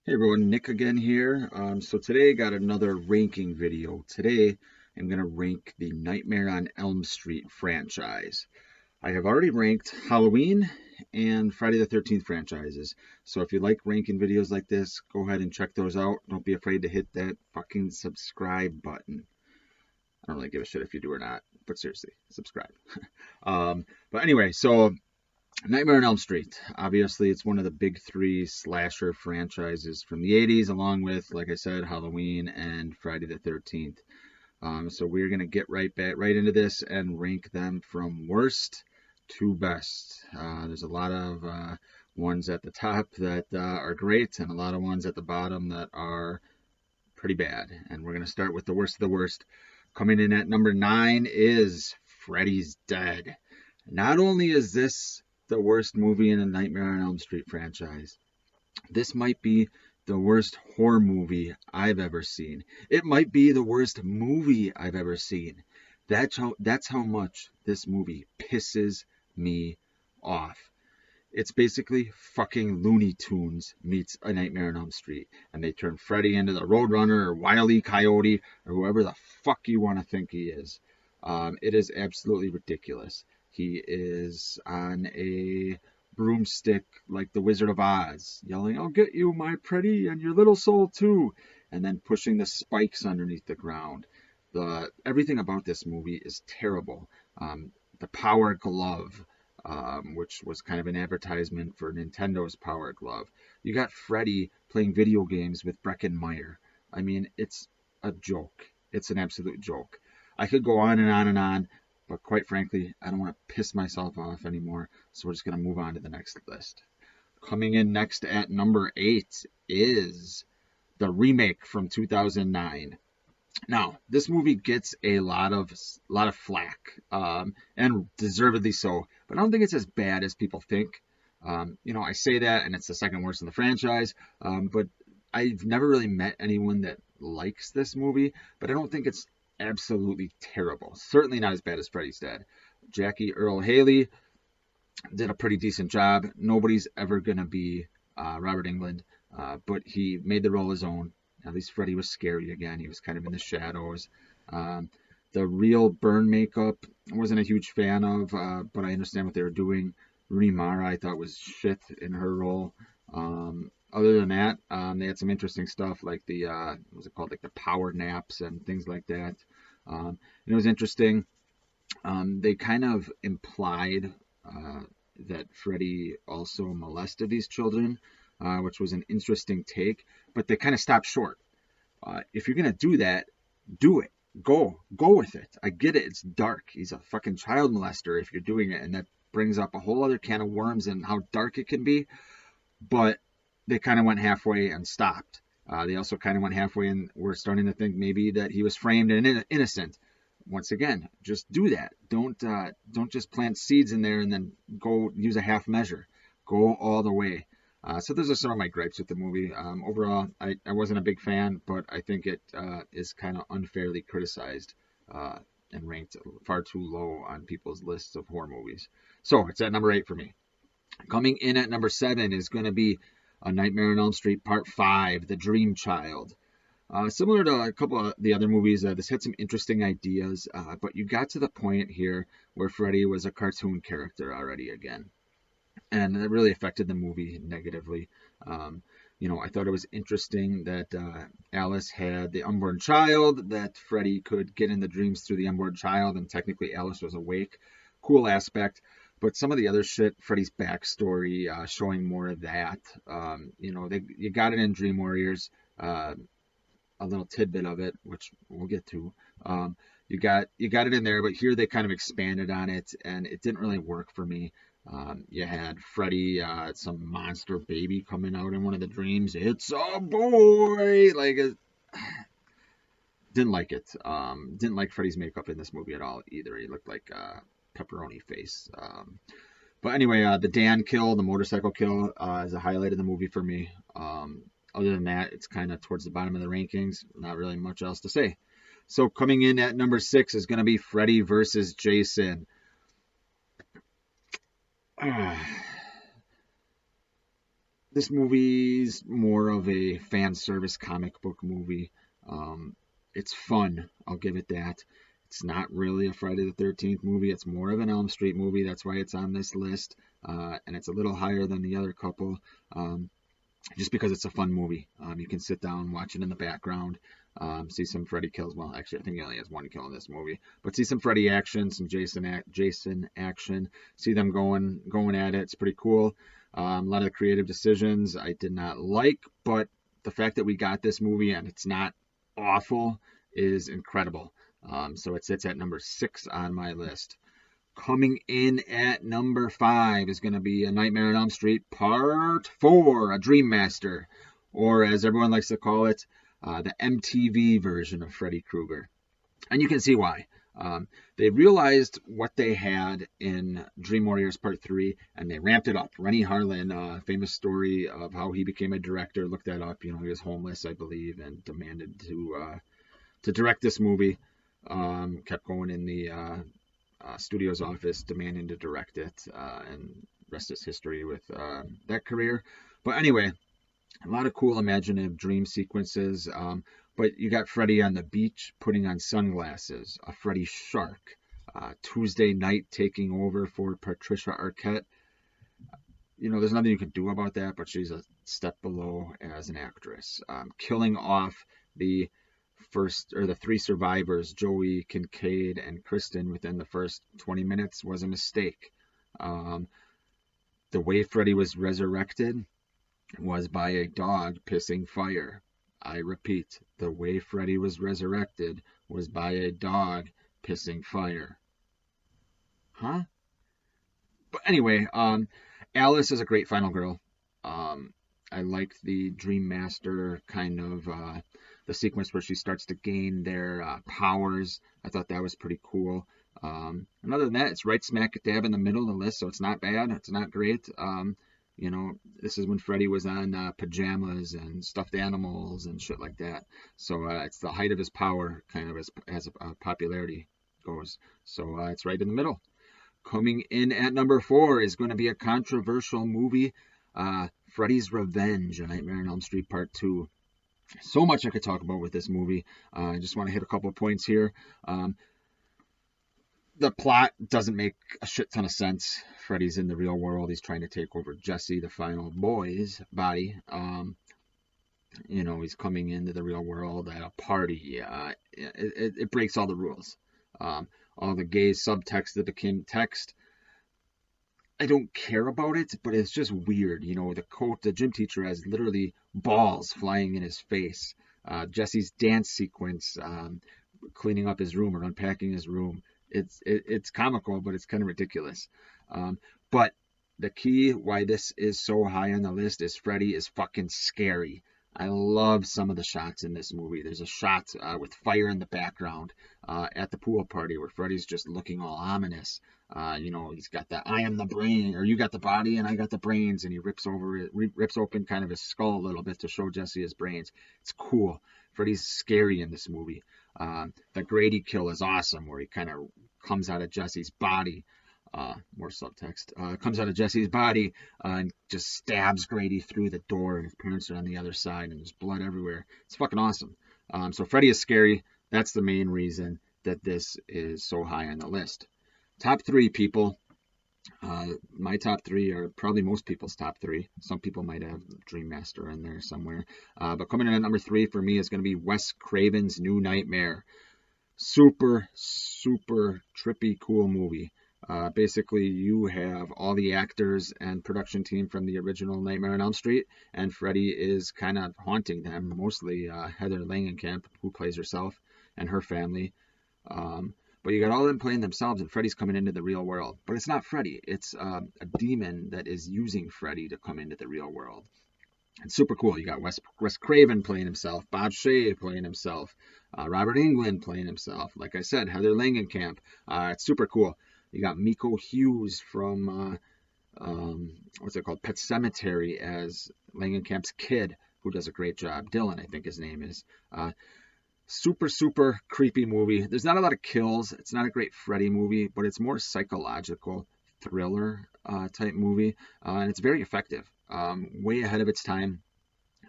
Hey everyone, Nick again here. So today I got another ranking video. Today I'm going to rank the Nightmare on Elm Street franchise. I have already ranked Halloween and Friday the 13th franchises. So if you like ranking videos like this, go ahead and check those out. Don't be afraid to hit that fucking subscribe button. I don't really give a shit if you do or not, but seriously, subscribe. But anyway, so Nightmare on Elm Street. Obviously, it's one of the big three slasher franchises from the 80s, along with, like I said, Halloween and Friday the 13th. So we're going to get right into this and rank them from worst to best. There's a lot of ones at the top that are great, and a lot of ones at the bottom that are pretty bad. And we're going to start with the worst of the worst. Coming in at number 9 is Freddy's Dead. Not only is this the worst movie in the Nightmare on Elm Street franchise, this might be the worst horror movie I've ever seen. It might be the worst movie I've ever seen. That's how much this movie pisses me off. It's basically fucking Looney Tunes meets A Nightmare on Elm Street, and they turn Freddy into the Roadrunner or Wile E. Coyote or whoever the fuck you want to think he is. It is absolutely ridiculous. He is on a broomstick like the Wizard of Oz, yelling, "I'll get you, my pretty, and your little soul too," and then pushing the spikes underneath the ground. Everything about this movie is terrible. The Power Glove, which was kind of an advertisement for Nintendo's Power Glove. You got Freddy playing video games with Breckin Meyer. I mean, it's a joke. It's an absolute joke. I could go on and on and on, but quite frankly, I don't want to piss myself off anymore, so we're just going to move on to the next list. Coming in next at number 8 is the remake from 2009. Now, this movie gets a lot of flack, and deservedly so. But I don't think it's as bad as people think. I say that, and it's the second worst in the franchise. But I've never really met anyone that likes this movie. But I don't think it's absolutely terrible. Certainly not as bad as Freddy's Dead. Jackie Earle Haley did a pretty decent job. Nobody's ever gonna be Robert Englund, but he made the role his own. At least Freddy was scary again. He was kind of in the shadows. Um, the real burn makeup I wasn't a huge fan of, but I understand what they were doing. Rooney Mara I thought was shit in her role. Other than that, they had some interesting stuff like the what was it called, like the power naps and things like that. And it was interesting. They kind of implied that Freddy also molested these children, which was an interesting take, but they kind of stopped short. If you're gonna do that, do it. Go with it. I get it. It's dark. He's a fucking child molester if you're doing it, and that brings up a whole other can of worms and how dark it can be. But they kind of went halfway and stopped. They also kind of went halfway and were starting to think maybe that he was framed and innocent. Once again, just do that. Don't just plant seeds in there and then go use a half measure. Go all the way. So those are some of my gripes with the movie. Overall, I wasn't a big fan, but I think it is kind of unfairly criticized and ranked far too low on people's lists of horror movies. So it's at number 8 for me. Coming in at number 7 is going to be A Nightmare on Elm Street Part 5, The Dream Child. Similar to a couple of the other movies, this had some interesting ideas, but you got to the point here where Freddy was a cartoon character already again. And it really affected the movie negatively. I thought it was interesting that Alice had the unborn child, that Freddy could get in the dreams through the unborn child, and technically Alice was awake. Cool aspect. But some of the other shit, Freddy's backstory, showing more of that. You got it in Dream Warriors, a little tidbit of it, which we'll get to. You got it in there, but here they kind of expanded on it, and it didn't really work for me. You had Freddy, some monster baby coming out in one of the dreams. It's a boy. Didn't like it. Didn't like Freddy's makeup in this movie at all either. He looked like pepperoni face. But anyway, the Dan kill, the motorcycle kill, is a highlight of the movie for me. Other than that, it's kind of towards the bottom of the rankings. Not really much else to say. So coming in at number 6 is going to be Freddy versus Jason. This movie's more of a fan service comic book movie. It's fun, I'll give it that. It's not really a Friday the 13th movie. It's more of an Elm Street movie. That's why it's on this list. And it's a little higher than the other couple, just because it's a fun movie. You can sit down, watch it in the background, see some Freddy kills. Well, actually, I think he only has one kill in this movie. But see some Freddy action, some Jason action. See them going at it. It's pretty cool. A lot of the creative decisions I did not like, but the fact that we got this movie and it's not awful is incredible. So it sits at number 6 on my list. Coming in at number 5 is going to be A Nightmare on Elm Street Part 4, A Dream Master, or as everyone likes to call it, the MTV version of Freddy Krueger. And you can see why. They realized what they had in Dream Warriors Part 3, and they ramped it up. Rennie Harlan, famous story of how he became a director, looked that up. You know, he was homeless, I believe, and demanded to direct this movie. Kept going in the studio's office, demanding to direct it, and rest is history with that career. But anyway, a lot of cool imaginative dream sequences. But you got Freddy on the beach putting on sunglasses, a Freddy shark, Tuesday night taking over for Patricia Arquette. You know, there's nothing you can do about that, but she's a step below as an actress. Killing off the 3 survivors, Joey, Kincaid, and Kristen, within the first 20 minutes was a mistake. The way Freddy was resurrected was by a dog pissing fire. I repeat, the way Freddy was resurrected was by a dog pissing fire. Huh? But anyway, Alice is a great final girl. I like the Dream Master kind of the sequence where she starts to gain their powers. I thought that was pretty cool. And other than that, it's right smack dab in the middle of the list, so it's not bad. It's not great. You know, this is when Freddy was on pajamas and stuffed animals and shit like that. So it's the height of his power, kind of as popularity goes. So it's right in the middle. Coming in at number 4 is going to be a controversial movie, Freddy's Revenge, A Nightmare on Elm Street Part 2. So much I could talk about with this movie. I just want to hit a couple of points here. The plot doesn't make a shit ton of sense. Freddy's in the real world. He's trying to take over Jesse, the final boy's body. You know, he's coming into the real world at a party. It breaks all the rules. All the gay subtext that became text. I don't care about it, but it's just weird. You know, the gym teacher has literally balls flying in his face. Jesse's dance sequence, cleaning up his room or unpacking his room. It's comical, but it's kind of ridiculous. But the key why this is so high on the list is Freddy is fucking scary. I love some of the shots in this movie. There's a shot with fire in the background at the pool party where Freddy's just looking all ominous. You know, he's got that I am the brain, or you got the body and I got the brains, and he rips open kind of his skull a little bit to show Jesse his brains. It's cool. Freddy's scary in this movie. The Grady kill is awesome, where he kind of comes out of Jesse's body. More subtext. Comes out of Jesse's body and just stabs Grady through the door, and his parents are on the other side, and there's blood everywhere. It's fucking awesome. So Freddy is scary. That's the main reason that this is so high on the list. Top 3, people. My top 3 are probably most people's top 3. Some people might have Dream Master in there somewhere. But coming in at number 3 for me is going to be Wes Craven's New Nightmare. Super, super trippy, cool movie. Basically, you have all the actors and production team from the original Nightmare on Elm Street, and Freddy is kind of haunting them, mostly Heather Langenkamp, who plays herself, and her family. But you got all of them playing themselves, and Freddy's coming into the real world. But it's not Freddy. It's a demon that is using Freddy to come into the real world. It's super cool. You got Wes Craven playing himself, Bob Shaye playing himself, Robert Englund playing himself. Like I said, Heather Langenkamp. It's super cool. You got Miko Hughes from, what's it called, Pet Sematary as Langenkamp's kid, who does a great job. Dylan, I think his name is. Super, super creepy movie. There's not a lot of kills. It's not a great Freddy movie, but it's more psychological thriller type movie, and it's very effective. way ahead of its time.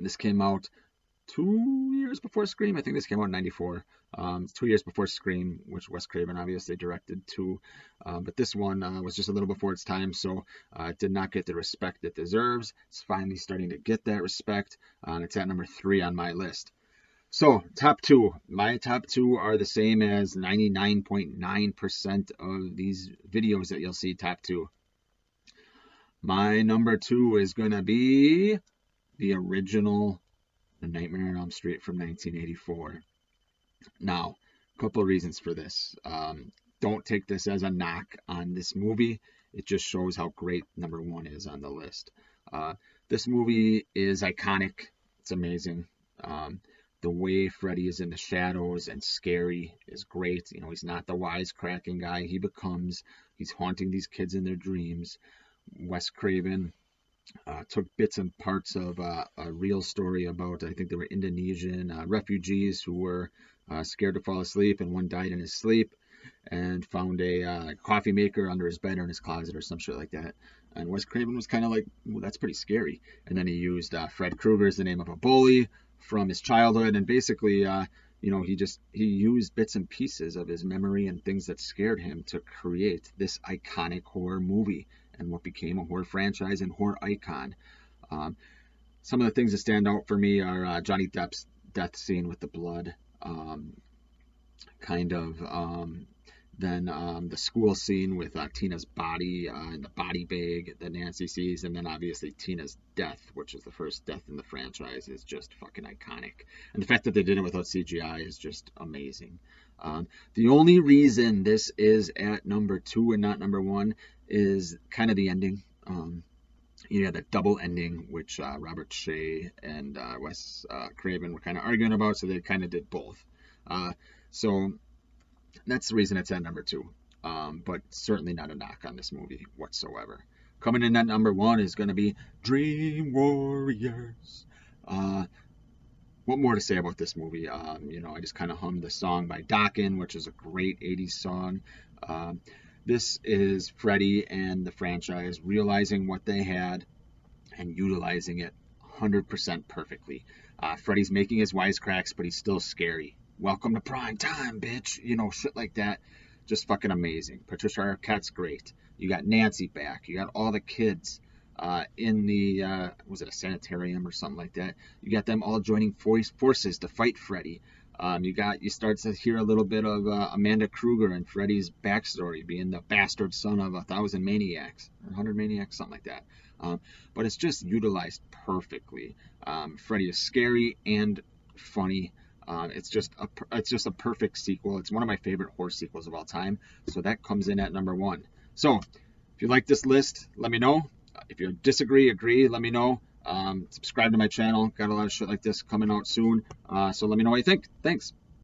This came out 2 years before Scream. I think this came out in '94. 2 years before Scream, which Wes Craven obviously directed too. But this one was just a little before its time, so it did not get the respect it deserves. It's finally starting to get that respect. It's at number 3 on my list. So, top 2. My top 2 are the same as 99.9% of these videos that you'll see top 2. My number 2 is going to be the original The Nightmare on Elm Street from 1984. Now, a couple of reasons for this. Don't take this as a knock on this movie. It just shows how great number 1 is on the list. This movie is iconic. It's amazing. The way Freddy is in the shadows and scary is great. You know, he's not the wisecracking guy he becomes. He's haunting these kids in their dreams. Wes Craven took bits and parts of a real story about, I think they were Indonesian refugees who were scared to fall asleep, and one died in his sleep, and found a coffee maker under his bed or in his closet or some shit like that. And Wes Craven was kind of like, well, that's pretty scary. And then he used Fred Krueger as the name of a bully from his childhood, and basically, you know, he used bits and pieces of his memory and things that scared him to create this iconic horror movie and what became a horror franchise and horror icon. Some of the things that stand out for me are Johnny Depp's death scene with the blood, then the school scene with Tina's body and the body bag that Nancy sees, and then obviously Tina's death, which is the first death in the franchise, is just fucking iconic. And the fact that they did it without CGI is just amazing. The only reason this is at number 2 and not number 1 is kind of the ending. You had that double ending, which Robert Shea and Wes Craven were kind of arguing about, so they kind of did both. So that's the reason it's at number 2. But certainly not a knock on this movie whatsoever. Coming in at number 1 is going to be Dream Warriors. What more to say about this movie? You know, I just kind of hummed the song by Dokken, which is a great 80s song. This is Freddy and the franchise realizing what they had and utilizing it 100% perfectly. Freddy's making his wisecracks, but he's still scary. Welcome to prime time, bitch. You know, shit like that. Just fucking amazing. Patricia Arquette's great. You got Nancy back. You got all the kids in the, was it a sanitarium or something like that? You got them all joining forces to fight Freddy. You start to hear a little bit of Amanda Kruger and Freddy's backstory, being the bastard son of 1,000 maniacs, or 100 maniacs, something like that. But it's just utilized perfectly. Freddy is scary and funny. It's just a perfect sequel. It's one of my favorite horror sequels of all time. So that comes in at number 1. So if you like this list, let me know. If you disagree, agree, let me know. Subscribe to my channel. Got a lot of shit like this coming out soon. So let me know what you think. Thanks.